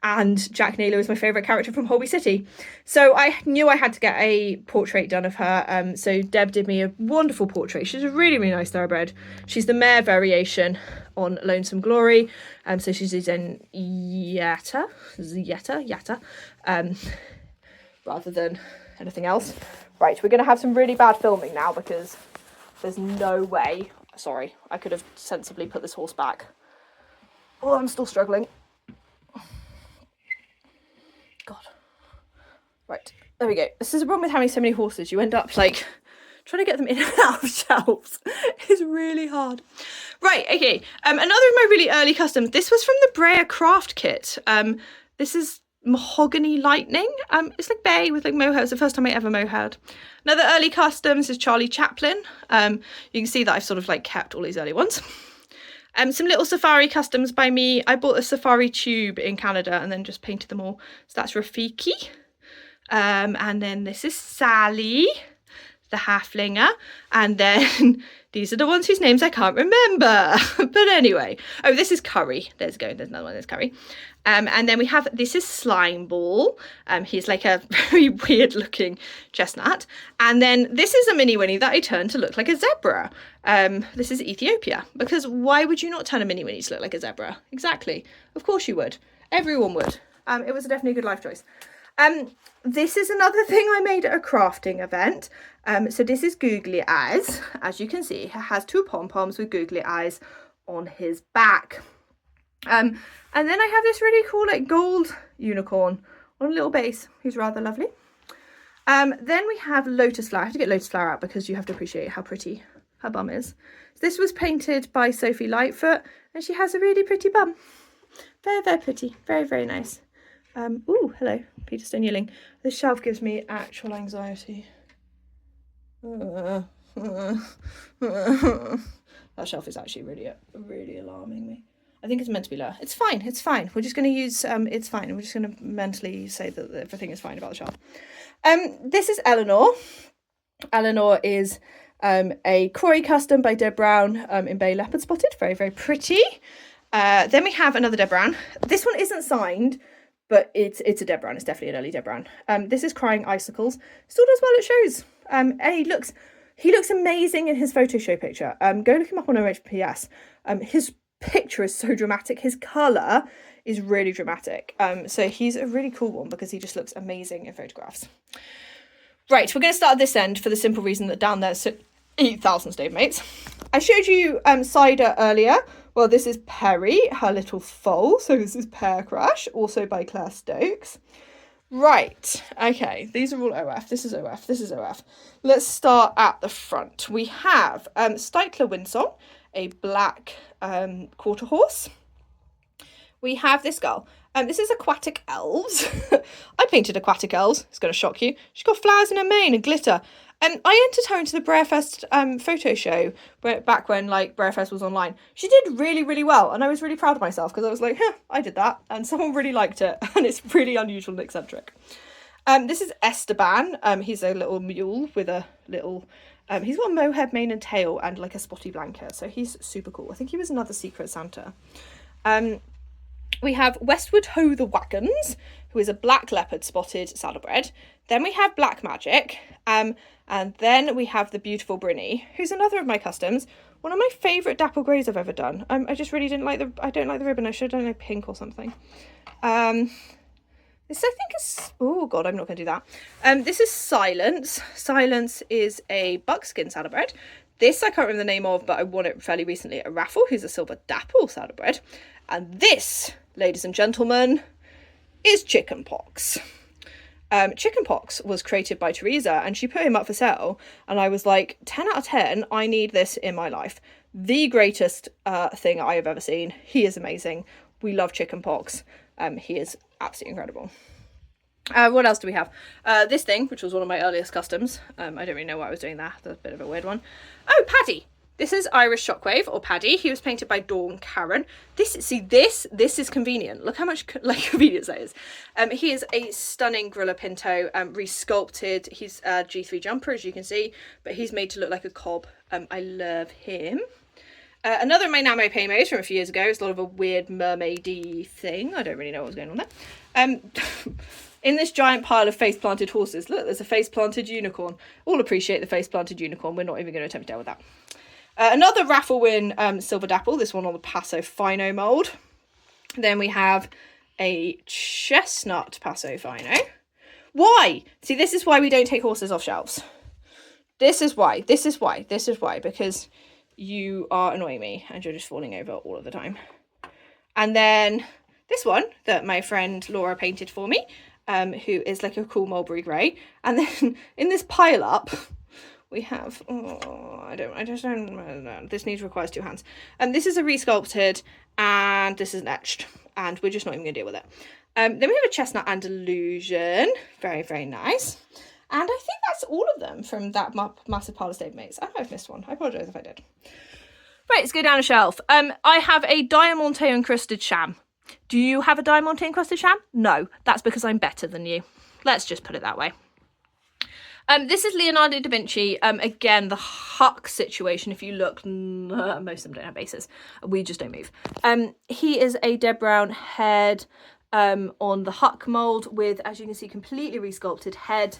and Jack Naylor is my favourite character from Holby City. So I knew I had to get a portrait done of her. So Deb did me a wonderful portrait. She's a really, really nice thoroughbred. She's the mare variation on Lonesome Glory. So she's in Yatta, rather than anything else. Right, we're going to have some really bad filming now because there's no way. Sorry, I could have sensibly put this horse back. Oh, I'm still struggling. God. Right, there we go. This is a problem with having so many horses. You end up trying to get them in and out of shelves. It's really hard. Right, okay. Another of my really early customs. This was from the Breyer craft kit. This is Mahogany Lightning. It's like bay with mohair. It's the first time I ever mohaired. Another early customs is Charlie Chaplin. You can see that I've sort of kept all these early ones. Some little safari customs by me. I bought a safari tube in Canada and then just painted them all. So that's Rafiki. And then this is Sally, the halflinger. And then these are the ones whose names I can't remember. But anyway. Oh, this is Curry. There's another one. There's Curry. And then we have, this is Slime Ball. He's like a very weird looking chestnut. And then this is a mini Winnie that I turned to look like a zebra. This is Ethiopia. Because why would you not turn a mini Winnie to look like a zebra? Exactly. Of course you would. Everyone would. It was definitely a good life choice. This is another thing I made at a crafting event. So this is Googly Eyes. As you can see, he has 2 pom-poms with googly eyes on his back. And then I have this really cool gold unicorn on a little base who's rather lovely. Then we have Lotus Flower. I have to get Lotus Flower out because you have to appreciate how pretty her bum is. So this was painted by Sophie Lightfoot and she has a really pretty bum. Very, very pretty. Very, very nice. Ooh, hello, Peter Stone Yearling. This shelf gives me actual anxiety. That shelf is actually really alarming me. I think it's meant to be lower. It's fine. It's fine. We're just going to use, it's fine. We're just going to mentally say that everything is fine about the shelf. This is Eleanor. Eleanor is a Corey custom by Deb Brown in Bay Leopard Spotted. Very, very pretty. Then we have another Deb Brown. This one isn't signed, but it's a Deb Brown. It's definitely an early Deb Brown. This is Crying Icicles. Still does well at shows. And he looks amazing in his photo show picture. Go look him up on OHPS. His picture is so dramatic. His colour is really dramatic. So he's a really cool one because he just looks amazing in photographs. Right, we're going to start at this end for the simple reason that down there's 8,000 stabemates. I showed you Cider earlier. Well, this is Perry, her little foal. So this is Pear Crush, also by Clare Stokes. Right, okay, these are all OF, this is OF, this is OF. Let's start at the front. We have Steitler Windsong, a black quarter horse. We have this girl. This is Aquatic Elves. I painted Aquatic Elves. It's going to shock you. She's got flowers in her mane and glitter. I entered her into the Breyerfest photo show back when like Breyerfest was online. She did really, really well, and I was really proud of myself because I was like, I did that, and someone really liked it, and it's really unusual and eccentric. This is Esteban. He's a little mule with a little... he's got a mohair mane and tail and like a spotty blanket, so he's super cool. I think he was another Secret Santa. We have Westward Ho the Wagons, who is a black leopard spotted saddlebred. Then we have Black Magic, and then we have the beautiful Brynny, who's another of my customs. One of my favourite dapple greys I've ever done. I just really didn't like I don't like the ribbon. I should have done like pink or something. This I think is, oh god, I'm not going to do that. This is Silence. Silence is a buckskin saddlebred. This I can't remember the name of, but I won it fairly recently at a raffle, who's a silver dapple saddlebred. And this, ladies and gentlemen, is Chickenpox. Chickenpox was created by Teresa, and she put him up for sale, and I was like, 10 out of 10, I need this in my life. The greatest thing I have ever seen. He is amazing. We love Chickenpox. He is absolutely incredible. What else do we have? This thing, which was one of my earliest customs. I don't really know why I was doing that. That's a bit of a weird one. Oh, Paddy. This is Irish Shockwave, or Paddy. He was painted by Dorn Carran. This is convenient. Look how much convenience that is. He is a stunning Grilla Pinto, resculpted. He's a G3 jumper, as you can see, but he's made to look like a cob. I love him. Another of my Namo Paymos from a few years ago is a lot of a weird mermaidy thing. I don't really know what was going on there. In this giant pile of face-planted horses, look, there's a face-planted unicorn. All appreciate the face-planted unicorn. We're not even going to attempt to deal with that. Another raffle win Silver Dapple, this one on the Paso Fino mould. Then we have a Chestnut Paso Fino. Why? See, this is why we don't take horses off shelves. This is why, because you are annoying me and you're just falling over all of the time. And then this one that my friend Laura painted for me, who is like a cool mulberry grey. And then in this pile up, we have, this requires two hands. And this is a resculpted, and this is an etched, and we're just not even going to deal with it. Then we have a Chestnut Andalusian, very, very nice. And I think that's all of them from that massive pile of stablemates. I might have missed one. I apologise if I did. Right, let's go down a shelf. I have a Diamante encrusted sham. Do you have a Diamante encrusted sham? No, that's because I'm better than you. Let's just put it that way. This is Leonardo da Vinci. Again, the Huck situation, if you look, most of them don't have bases. We just don't move. He is a Deb Brown head on the Huck mould with, as you can see, completely resculpted head.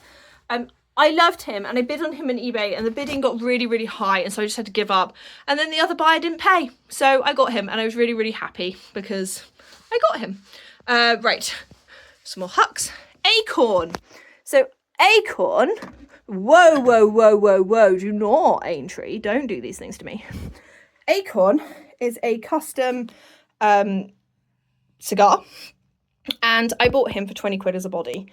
I loved him, and I bid on him on eBay, and the bidding got really, really high, and so I just had to give up. And then the other buyer didn't pay, so I got him, and I was really, really happy because I got him. Right, some more Hucks. Acorn. So Acorn, whoa, do not, Aintree, don't do these things to me. Acorn is a custom cigar, and I bought him for 20 quid as a body.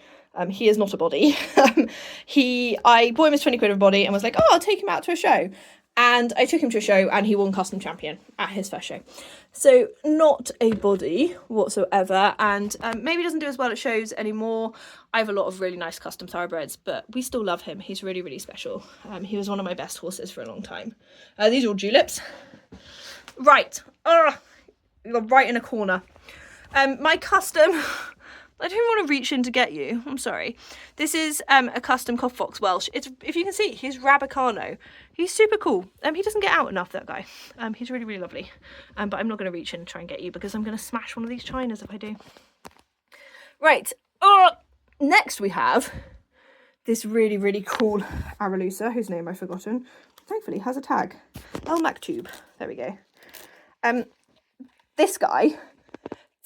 He is not a body. I bought him as 20 quid of a body and was like, oh, I'll take him out to a show. And I took him to a show and he won custom champion at his first show. So not a body whatsoever, and maybe doesn't do as well at shows anymore. I have a lot of really nice custom thoroughbreds, but we still love him. He's really, really special. He was one of my best horses for a long time. These are all Juleps. Right. You're right in a corner. My custom... I don't want to reach in to get you. I'm sorry. This is a custom Copperfox Welsh. It's, if you can see, he's Rabicano. He's super cool. He doesn't get out enough, that guy. He's really, really lovely. But I'm not going to reach in and try and get you because I'm going to smash one of these chinas if I do. Right. Next we have this really, really cool Aralusa, whose name I've forgotten. Thankfully has a tag. El Maktub. There we go. This guy...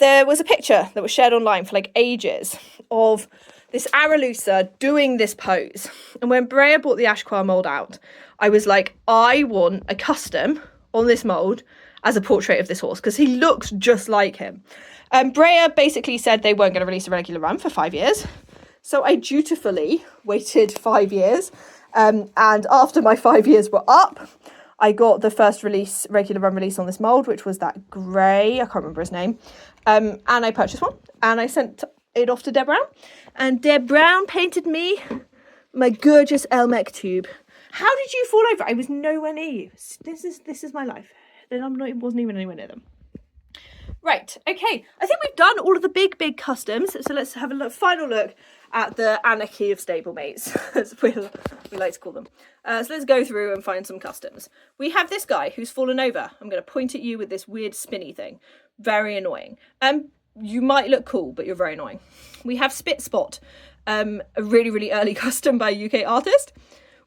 There was a picture that was shared online for like ages of this Aralusa doing this pose. And when Breyer brought the Ashquar mould out, I was like, I want a custom on this mould as a portrait of this horse because he looks just like him. Breyer basically said they weren't going to release a regular run for 5 years. So I dutifully waited 5 years. And after my 5 years were up, I got the first release, regular run release on this mould, which was that grey, I can't remember his name. And I purchased one and I sent it off to Deb Brown. And Deb Brown painted me my gorgeous Elmec tube. How did you fall over? I was nowhere near you. This is my life. Then wasn't even anywhere near them. Right, okay. I think we've done all of the big customs. So let's have a final look at the anarchy of stablemates, as we like to call them. So let's go through and find some customs. We have this guy who's fallen over. I'm going to point at you with this weird spinny thing. Very annoying. You might look cool, but you're very annoying. We have Spit Spot, a really early custom by a UK artist.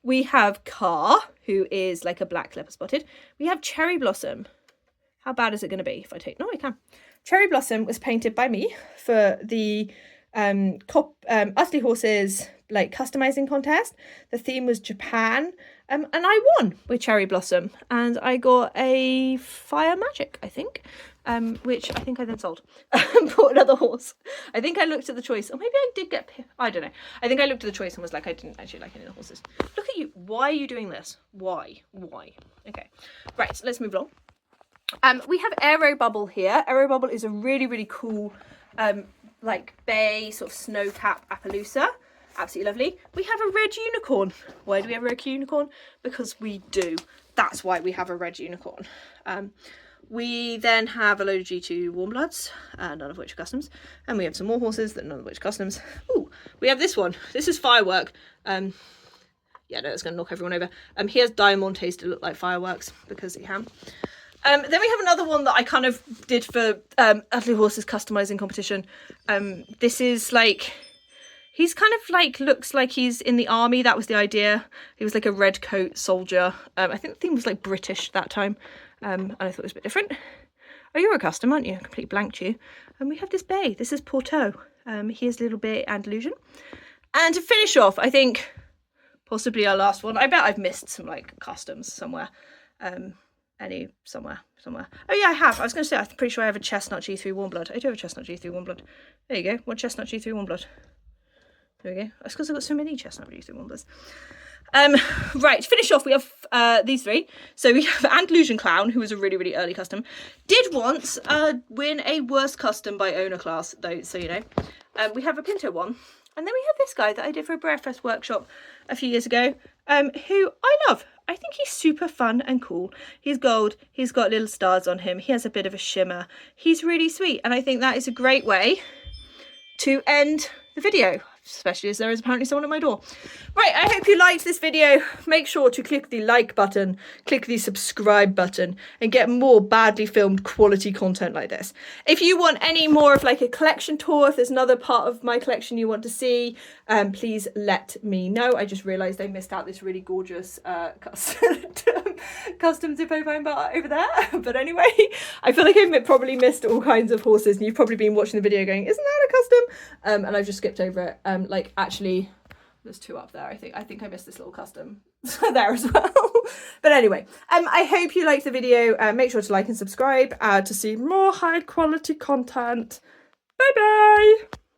We have Car, who is like a black leopard spotted. We have Cherry Blossom. How bad is it going to be if I take... No, I can. Cherry Blossom was painted by me for the Utterly Horses like customizing contest. The theme was Japan. And I won with Cherry Blossom. And I got a Fire Magic, I think. Which I think I then sold. Bought another horse. I think I looked at the choice. Or maybe I did get... I don't know. I think I looked at the choice and was like, I didn't actually like any of the horses. Look at you. Why are you doing this? Why? Okay. Right, so let's move along. We have Aero Bubble here. Aero Bubble is a really cool like bay sort of snow cap Appaloosa. Absolutely lovely. We have a red unicorn. Why do we have a red unicorn? Because we do. That's why we have a red unicorn. We then have a load of G2 Warmbloods, none of which are customs. And we have some more horses, none of which are customs. Ooh, we have this one. This is Firework. Yeah, no, it's going to knock everyone over. He has Diamantes to look like fireworks because he can. Then we have another one that I kind of did for Utterly Horses customizing competition. This is like, he's kind of like, looks like he's in the army. That was the idea. He was like a red coat soldier. I think the theme was like British that time. And I thought it was a bit different. Oh, you're a custom, aren't you? Completely blanked you. And we have this bay. This is Porto. Here's a little bit Andalusian. And to finish off, I think possibly our last one. I bet I've missed some like customs somewhere. Somewhere. Oh yeah, I have. I was going to say, I'm pretty sure I have a Chestnut G3 Warmblood. I do have a Chestnut G3 Warmblood. There you go. One Chestnut G3 Warmblood. There we go. That's because I've got so many Chestnut G3 Warmbloods. Right, to finish off, we have these three. So we have Andalusian Clown, who was a really early custom. Did once win a worst custom by owner class, though, so you know. We have a Pinto one. And then we have this guy that I did for a Breyer workshop a few years ago, who I love. I think he's super fun and cool. He's gold. He's got little stars on him. He has a bit of a shimmer. He's really sweet. And I think that is a great way to end the video, especially as there is apparently someone at my door. Right, I hope you liked this video. Make sure to click the like button, click the subscribe button, and get more badly filmed quality content like this. If you want any more of like a collection tour, if there's another part of my collection you want to see, please let me know. I just realised I missed out this really gorgeous custom Zippo vine bar over there. But anyway, I feel like I've probably missed all kinds of horses, and you've probably been watching the video going, isn't that a custom? And I've just skipped over it. Like actually, there's two up there. I think I missed this little custom there as well. But anyway, I hope you liked the video. Make sure to like and subscribe to see more high quality content. Bye bye.